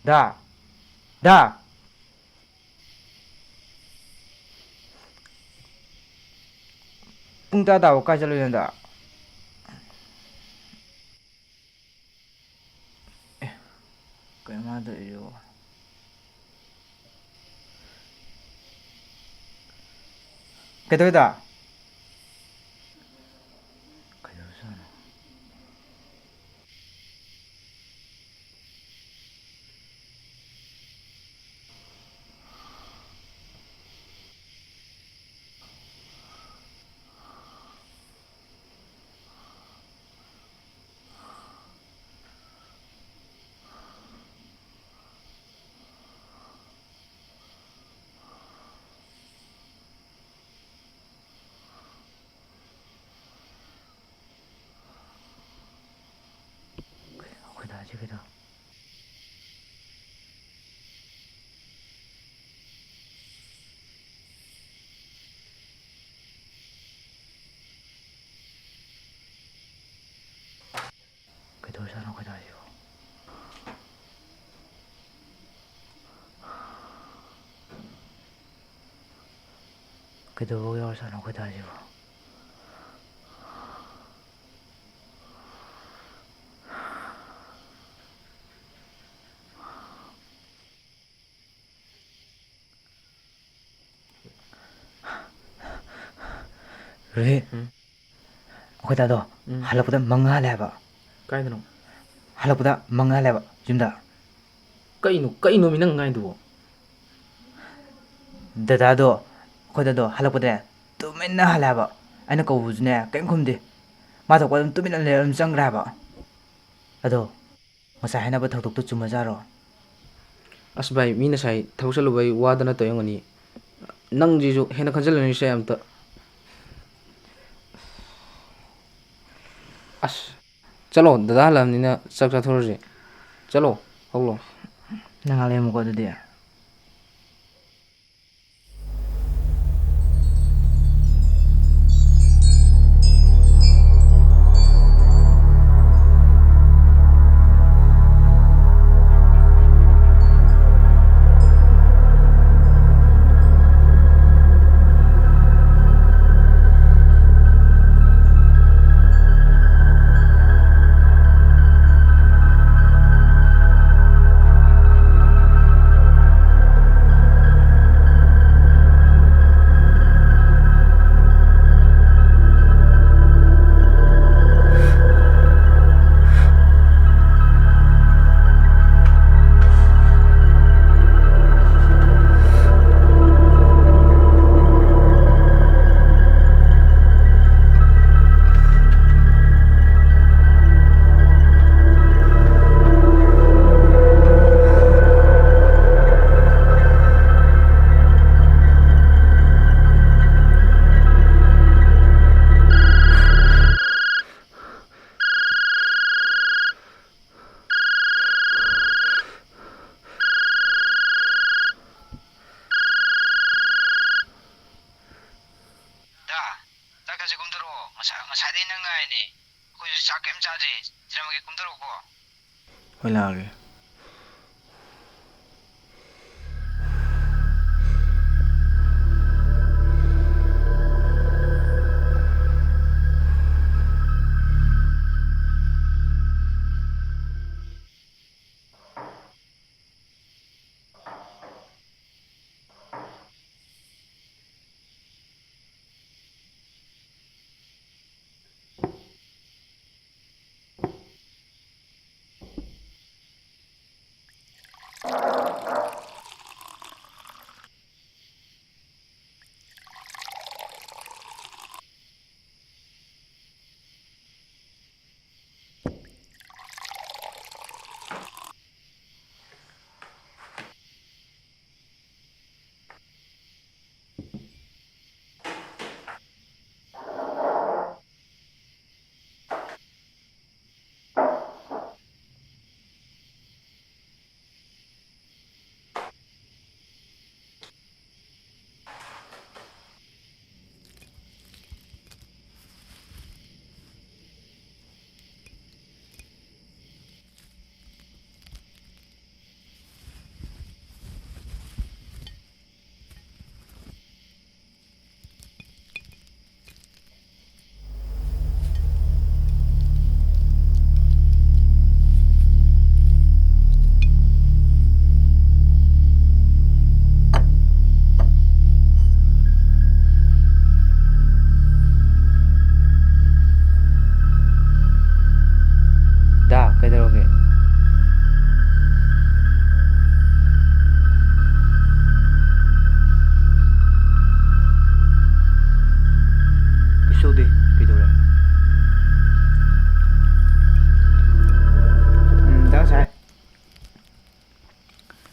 ꯗꯥ ꯗꯥ ꯄꯨꯡ ꯇꯔꯥ ꯇꯥꯕ ꯀꯥꯏ ꯆꯠꯂꯨꯏꯅꯣ ꯗꯥ? ꯀꯩꯅꯣ ꯃꯥ ꯇꯧꯔꯤꯁꯤꯕꯣ? ꯀꯩꯗꯧꯔꯦ ꯗꯥ? ꯀꯩꯗꯧꯔꯖꯥꯠꯅꯣ? ꯑꯩꯈꯣꯏ ꯗꯥꯁꯤ ꯀꯩꯗꯧ? ꯀꯩꯗꯧꯔꯖꯥꯠꯅꯣ ꯑꯩꯈꯣꯏ ꯗꯥꯁꯤꯕꯣ? ꯀꯩꯗꯧꯕꯒ ꯌꯥꯎꯔꯖꯥꯠꯅꯣ ꯑꯩꯈꯣꯏ ꯗꯥꯁꯤꯕꯣ? ꯔꯣꯍꯤꯠ, ꯑꯩꯈꯣꯏ ꯗꯥꯗꯣ ꯍꯜꯂꯛꯄꯗ ꯃꯪꯍꯜꯂꯦ ꯍꯥꯏꯕ꯫ ꯀꯥꯏꯗꯅꯣ? ꯍꯜꯂꯛꯄꯗ ꯃꯪꯍꯜꯂꯦ ꯍꯥꯏꯕ ꯌꯨꯝꯗ꯫ ꯀꯩꯅꯣꯃꯤ ꯅꯪ ꯉꯥꯏꯗꯨꯕꯣ? ꯗꯗꯥꯗꯣ, ꯑꯩꯈꯣꯏ ꯗꯥꯗꯣ ꯍꯜꯂꯛꯄꯗꯅꯦ ꯇꯨꯃꯤꯟꯅ ꯍꯜꯂꯦ ꯍꯥꯏꯕ꯫ ꯑꯩꯅ ꯀꯧꯕꯁꯨꯅꯦ ꯀꯔꯤꯝ ꯈꯨꯝꯗꯦ꯫ ꯃꯥ ꯊꯣꯛꯄ ꯑꯗꯨꯝ ꯇꯨꯃꯤꯟꯅ ꯂꯩꯔ ꯑꯗꯨꯝ ꯆꯪꯈ꯭ꯔꯦ ꯍꯥꯏꯕ꯫ ꯑꯗꯣ ꯉꯁꯥꯏ ꯍꯥꯏꯅꯕ ꯊꯧꯗꯣꯛꯇꯣ ꯆꯨꯝꯃꯖꯥꯔꯣ? ꯑꯁ ꯚꯥꯏ, ꯃꯤ ꯉꯁꯥꯏ ꯊꯕꯛ ꯆꯠꯂꯨꯕꯩ ꯋꯥꯗꯅ ꯇꯧꯔꯤ ꯑꯣꯏꯔꯝꯒꯅꯤ꯫ ꯅꯪꯁꯤꯁꯨ ꯍꯦꯟꯅ ꯈꯟꯖꯤꯜꯂꯅꯨꯁꯦ ꯑꯝꯇ꯫ ꯑꯁ ꯆꯠꯂꯣ, ꯗꯗꯥ ꯍꯜꯂꯛꯑꯕꯅꯤꯅ ꯆꯥꯛ ꯆꯥꯊꯣꯛꯔꯁꯦ꯫ ꯆꯠꯂꯣ, ꯍꯧꯂꯣ꯫ ꯅꯪ ꯉꯥꯏꯍꯥꯛ ꯂꯩꯔꯝꯃꯨꯀꯣ ꯑꯗꯨꯗꯤ꯫ ꯉꯁꯥꯏꯗꯩ ꯅꯪ ꯉꯥꯏꯔꯤꯅꯦ꯫ ꯑꯩꯈꯣꯏꯁꯨ ꯆꯥꯛ ꯀꯩꯝ ꯆꯥꯗ꯭ꯔꯤ꯫ ꯊꯤꯔꯝꯃꯒꯦ, ꯀꯨꯝꯊꯔꯛꯑꯣꯀꯣ꯫ ꯍꯣꯏ, ꯂꯥꯛꯑꯒꯦ꯫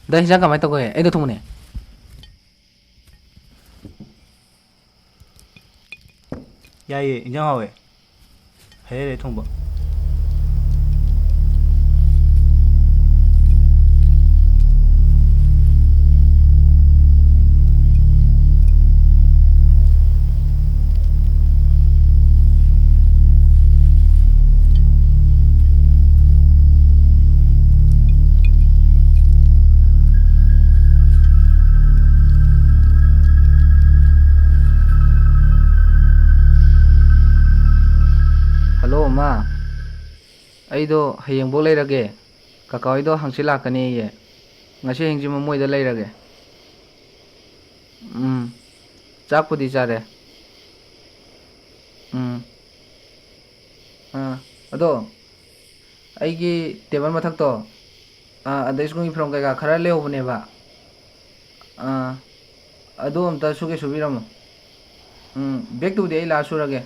ꯗꯥ ꯍꯤꯟꯖꯥꯡ ꯀꯃꯥꯏꯅ ꯇꯧꯒꯦ? ꯑꯩꯅ ꯊꯣꯡꯕꯅꯦ. ꯌꯥꯏꯌꯦ, ꯏꯟꯖꯥꯡ ꯍꯥꯎꯋꯦ. ꯍꯩꯔꯦ ꯊꯣꯡꯕ. ꯍꯜꯂꯣ ꯃꯥ, ꯑꯩꯗꯣ ꯍꯌꯦꯡꯐꯧ ꯂꯩꯔꯒꯦ. ꯀꯀꯥ ꯍꯣꯏꯗꯣ ꯍꯪꯆꯤꯠ ꯂꯥꯛꯀꯅꯤꯌꯦ. ꯉꯁꯤ ꯍꯌꯦꯡꯁꯤꯃ ꯃꯣꯏꯗ ꯂꯩꯔꯒꯦ. ꯆꯥꯛꯄꯨꯗꯤ ꯆꯥꯔꯦ. ꯑꯗꯣ ꯑꯩꯒꯤ ꯇꯦꯕꯜ ꯃꯊꯛꯇꯣ, ꯑꯗꯩ ꯁ꯭ꯀꯨꯜꯒꯤ ꯐꯤꯔꯣꯜ ꯀꯩꯀꯥ ꯈꯔ ꯂꯩꯍꯧꯕꯅꯦꯕ. ꯑꯗꯨ ꯑꯝꯇ ꯁꯨꯒꯦ ꯁꯨꯕꯤꯔꯝꯃꯣ. ꯕꯦꯛꯇꯨꯕꯨꯗꯤ ꯑꯩ ꯂꯥꯛꯑ ꯁꯨꯔꯒꯦ.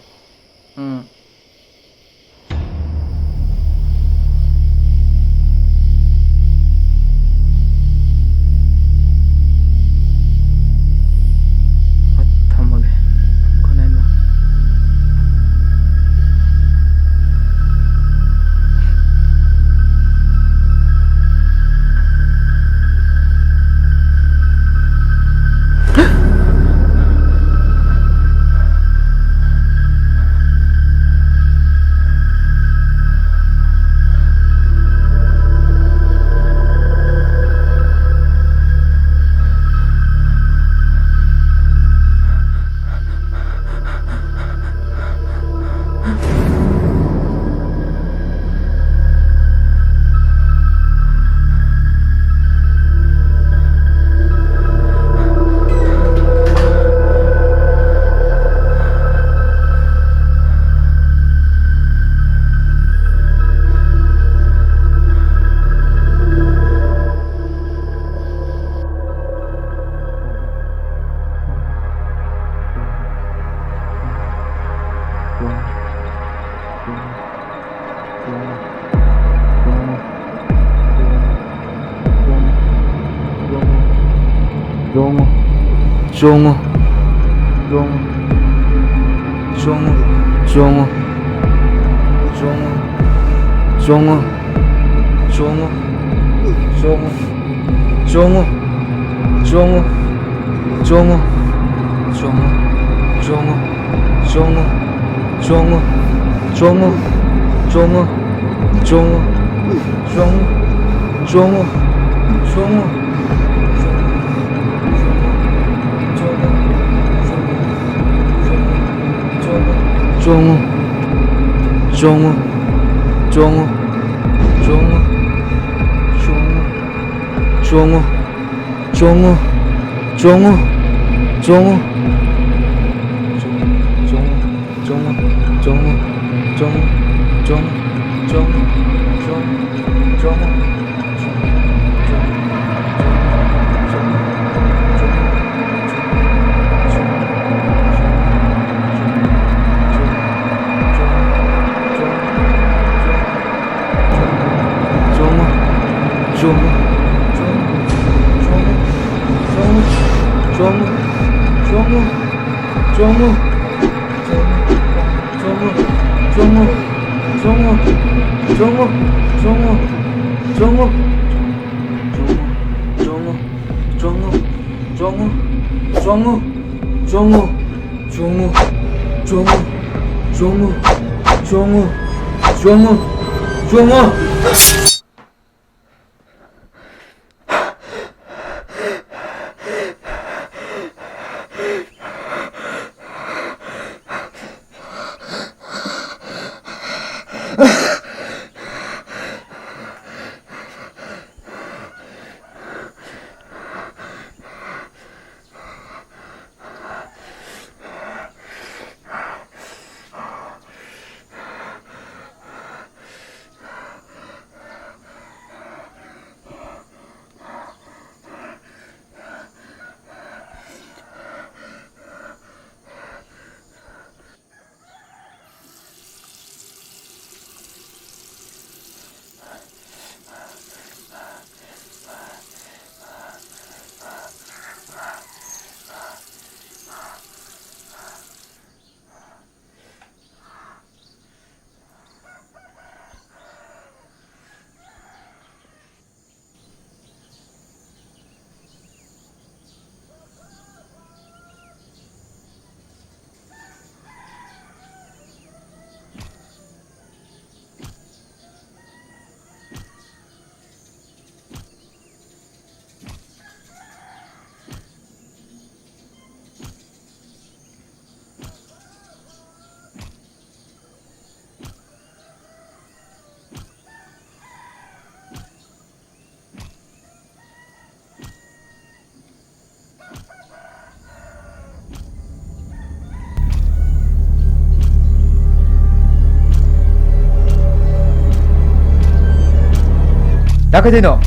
ꯊꯝꯃꯒꯦ. ꯒꯨꯗ ꯅꯥꯏꯠ ꯃꯥ. Jongo, Jongo, Jongo, Jongo, Jongo, Jongo, Jongo, Jongo, Jongo, Jongo, Jongo, Jongo, Jongo, Jongo, Jongo, Jongo, Jongo, Jongo, Jongo. Jongo, Jongo, Jongo, Jongo, Jongo, Jongo, Jongo, Jongo, Jongo, Jongo, Jongo, Jongo, Jongo, Jongo, ꯀꯩꯗꯩꯅꯣ?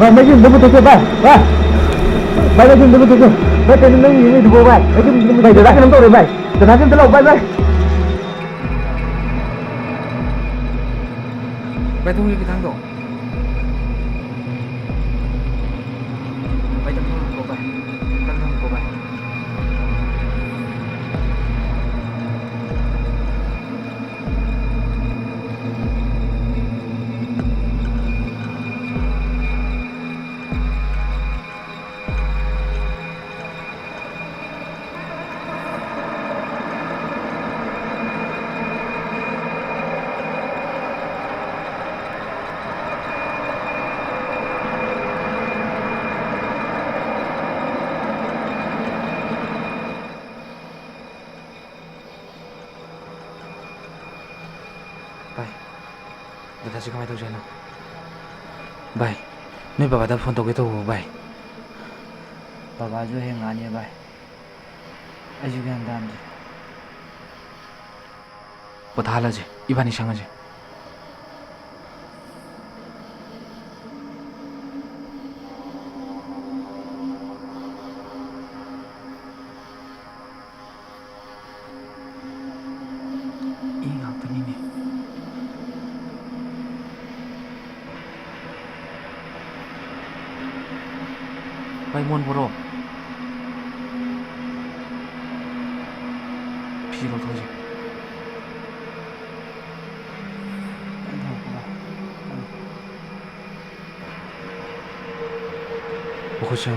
Vai, mấy cái đừng có thực hiện vai, vai, vai mấy cái đừng có thực hiện, vai cái đừng có gì thì vai, mấy cái đừng vai, để ra cái nắm tôi đấy vai, để ra cái tơ lộc vai vai. Vai thông cái thang độ. Vai tâm thông cô vai, tâm thông cô vai. 다시 가만히 두잖아. 바이, 너희 바바다 폰 또게도 바이. 바바주 행 아니야 바이. 아주 그냥 담지. 포탈하지. 이반이 상하지. Bay muôn vô rồi. Phi rồi thôi gì. Ủa sao?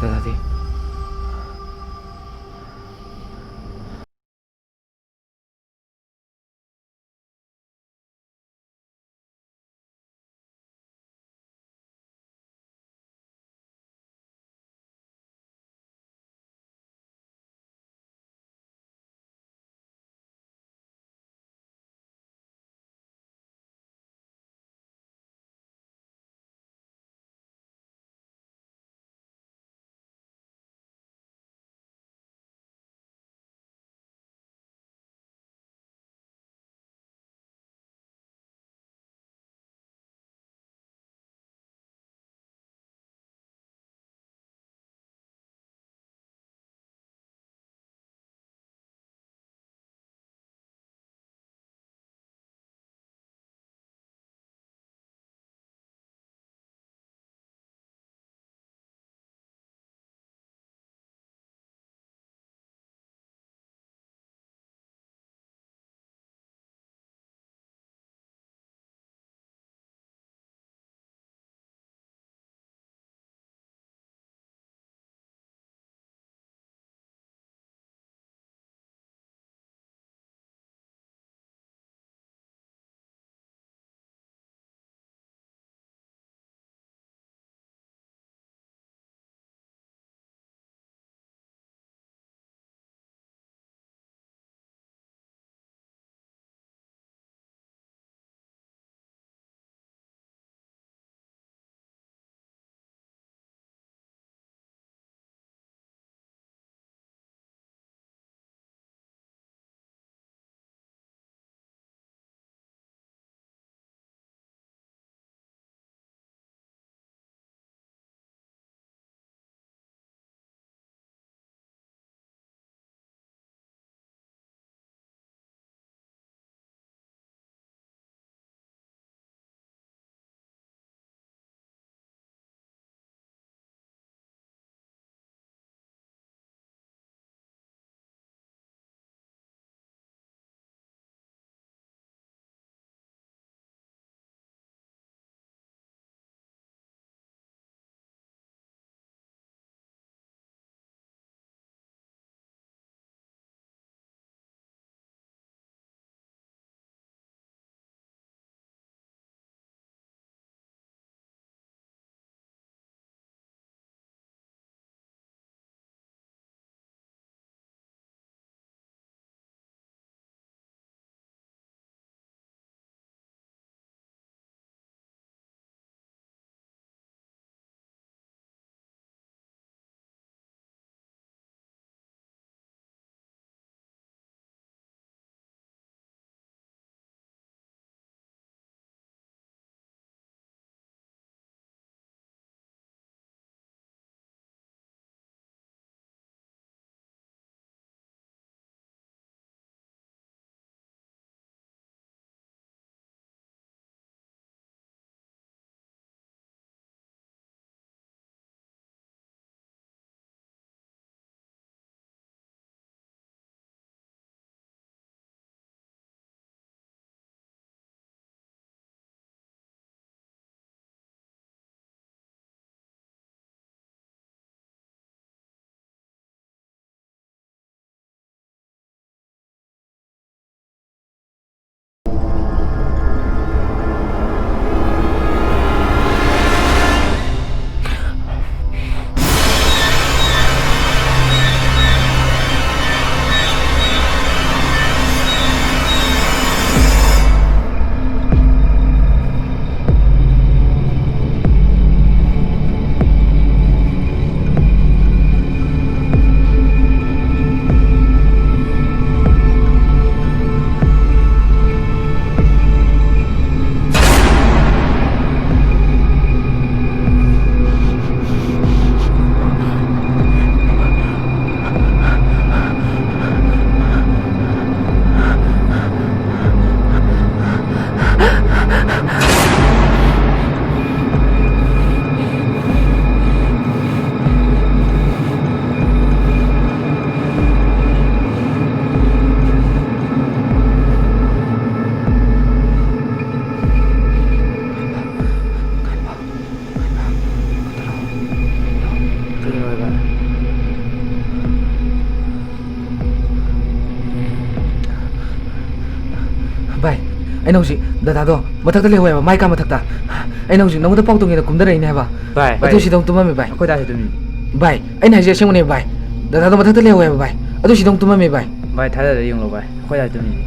ꯗꯥꯗꯥꯗꯤ ꯀꯩꯒꯤꯅꯣ ꯚꯥꯏ? ꯚꯥꯏ, ꯑꯩꯅ ꯍꯧꯖꯤꯛ ꯗꯗꯥꯗꯣ ꯃꯊꯛꯇ ꯂꯩꯍꯧꯋꯦꯕ, ꯃꯥꯏ ꯀꯥ ꯃꯊꯛꯇ. ꯑꯩꯅ ꯍꯧꯖꯤꯛ ꯅꯉꯣꯟꯗ ꯄꯥꯎ ꯇꯧꯒꯦꯅ ꯀꯨꯝꯊꯔꯛꯏꯅꯦ ꯍꯥꯏꯕ. ꯚꯥꯏ, ꯑꯗꯨ ꯁꯤꯗ ꯑꯃꯨꯛ ꯇꯨꯝꯃꯝꯃꯦ ꯚꯥꯏ. ꯑꯩꯈꯣꯏ ꯗꯥꯁꯨ ꯇꯨꯝꯃꯤ. ꯚꯥꯏ, ꯑꯩꯅ ꯍꯥꯏꯁꯦ ꯑꯁꯦꯡꯕꯅꯦ ꯚꯥꯏ. ꯗꯗꯥꯗꯣ ꯃꯊꯛꯇ ꯂꯩꯍꯧꯋꯦꯕ ꯚꯥꯏ. ꯑꯗꯨ ꯁꯤꯗ ꯑꯃꯨꯛ ꯇꯨꯝꯃꯝꯃꯦ ꯚꯥꯏ. ꯚꯥꯏ ꯊꯥꯖꯗ ꯌꯦꯡꯂꯣ ꯚꯥꯏ. ꯑꯩꯈꯣꯏ ꯗꯥꯁꯨ ꯇꯨꯝꯃꯤ.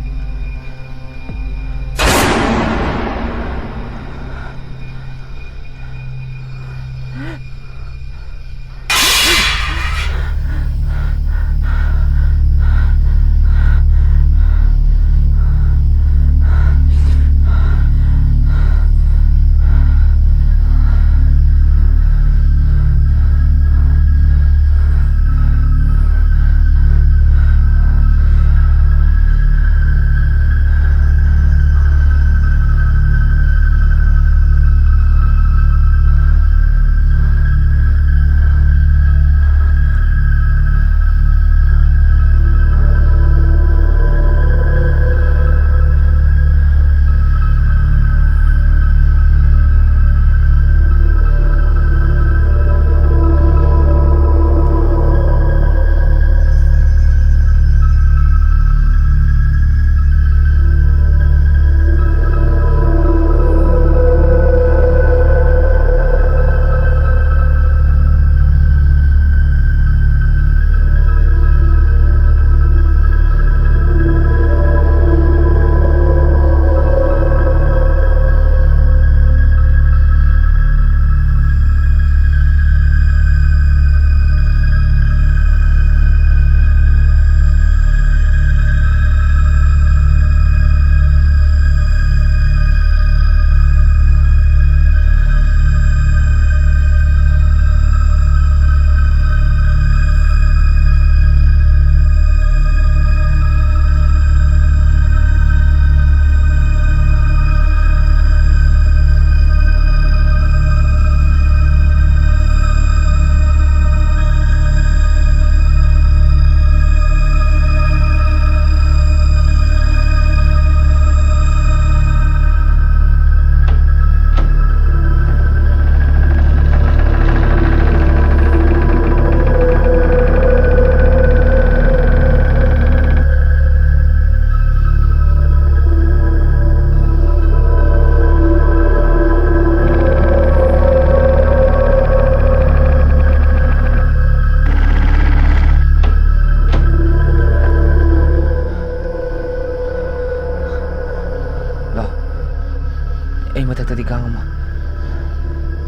ꯑꯩ ꯃꯊꯛꯇꯗꯤ ꯀꯥꯡꯉꯝꯃꯣ.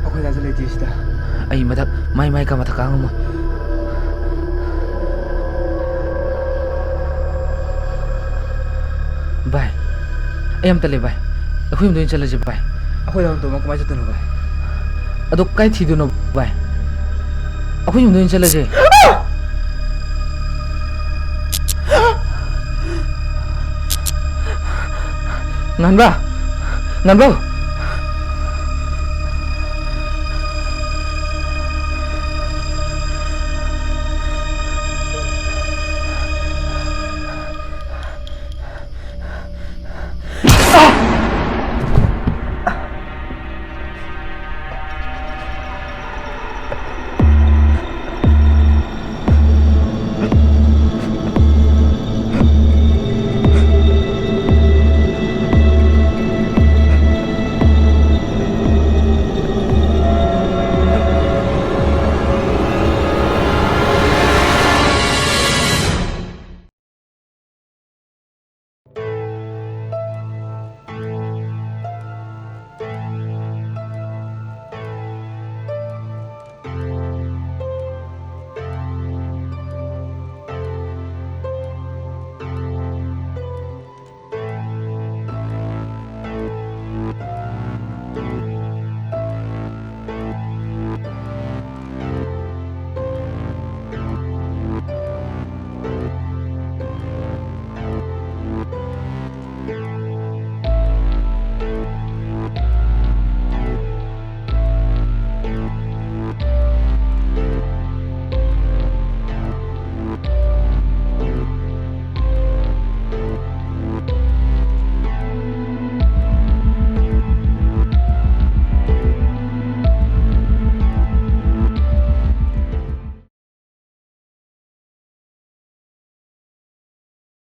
ꯑꯩꯈꯣꯏ ꯗꯥꯁꯨ ꯂꯩꯇꯦ ꯁꯤꯗ. ꯑꯩ ꯃꯊꯛ ꯃꯥꯏ ꯀꯥ ꯃꯊꯛ ꯀꯥꯡꯉꯝꯃꯣ. ꯚꯥꯏ, ꯑꯩ ꯑꯝꯇ ꯂꯩ ꯚꯥꯏ. ꯑꯩꯈꯣꯏ ꯌꯨꯝꯗ ꯑꯣꯏꯅ ꯆꯠꯂꯁꯦ ꯚꯥꯏ. ꯑꯩꯈꯣꯏ ꯗꯥ ꯇꯨꯝꯃ ꯀꯃꯥꯏꯅ ꯆꯠꯇꯣꯏꯅꯣ ꯚꯥꯏ? ꯑꯗꯣ ꯀꯥꯏ ꯊꯤꯗꯣꯏꯅꯣ ꯚꯥꯏ? ꯑꯩꯈꯣꯏ ꯌꯨꯝꯗ ꯑꯣꯏꯅ ꯆꯠꯂꯁꯦ. ꯉꯥꯟꯕ꯭ꯔꯥ? ꯉꯥꯟꯕ꯭ꯔꯣ?